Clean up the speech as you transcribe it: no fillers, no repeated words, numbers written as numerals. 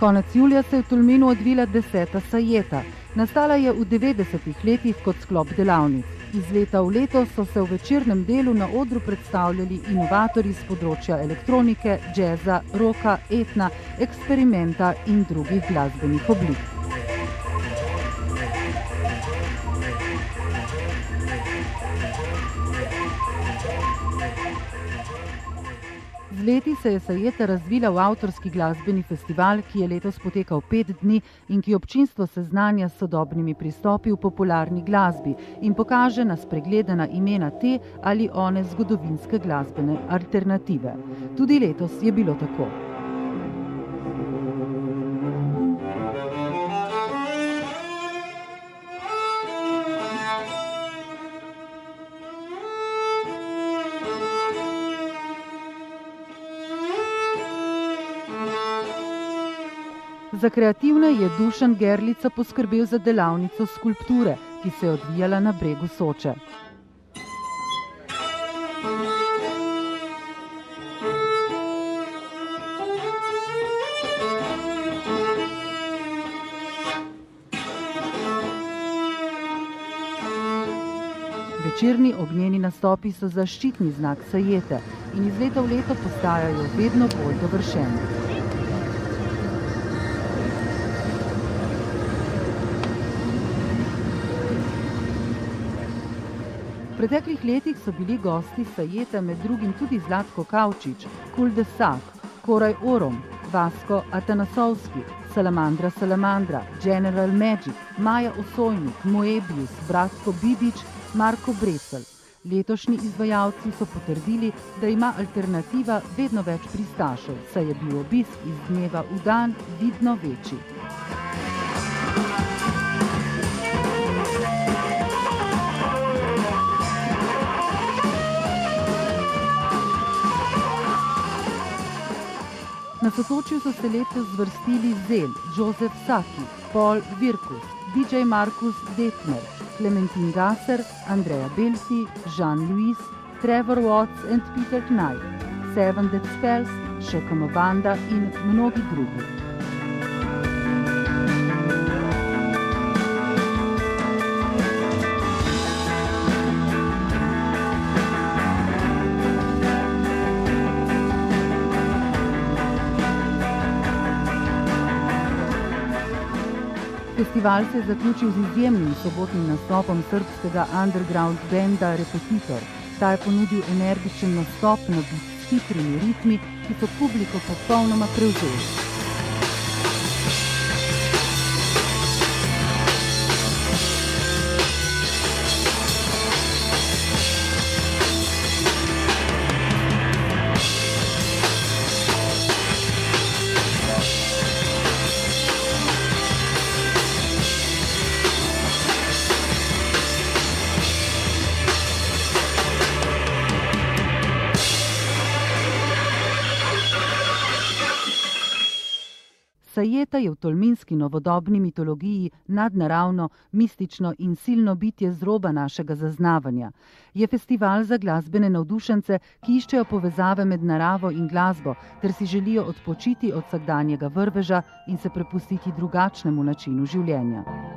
Konec julija se je v Tolminu odvila 10. sajeta. Nastala je v 90. letih kot sklop delavnic. Iz leta v leto so se v večernem delu na odru predstavljali inovatorji z področja elektronike, džeza, roka, etna, eksperimenta in drugih glasbenih oblik. Z leti se je sajeta razvila v avtorski glasbeni festival, ki je letos potekal 5 dni in ki občinstvo seznanja s sodobnimi pristopi v popularni glasbi in pokaže na spregledana imena te ali one zgodovinske glasbene alternative. Tudi letos je bilo tako. Za kreativne je Dušan Gerlica poskrbel za delavnico skulpture, ki se je odvijala na bregu Soče. Večerni ognjeni nastopi so zaščitni znak sajete in iz leta v leto postajajo vedno bolj dovršeni. V preteklih letih so bili gosti sajete med drugim tudi Zlatko Kavčič, Kulde Sak, Koraj Orom, Vasko Atanasovski, Salamandra, General Magic, Maja Osojnik, Moebius, Bratko Bibič, Marko Bresel. Letošnji izvajalci so potrdili, da ima alternativa vedno več pristašev, saj je bil obisk iz dneva v dan vidno večji. Na Sotočju so se letos zvrstili Zel, Jozef Saki, Paul Virkus, DJ Markus Detmer, Clementine Gasser, Andrea Belfi, Jean Louis, Trevor Watts and Peter Knight, Seven Dead Spells, Shekamo Banda in mnogi drugi. Festival se je zaključil z izjemnim sobotnim nastopom srbskega underground benda Repetitor. Ta je ponudil energičen nastop na beat s hitrimi ritmi, ki so publiko popolnoma prevzeli. Sajeta je v tolminski novodobni mitologiji nadnaravno, mistično in silno bitje z roba našega zaznavanja. Je festival za glasbene navdušence, ki iščejo povezave med naravo in glasbo, ter si želijo odpočiti od vsakdanjega vrveža in se prepustiti drugačnemu načinu življenja.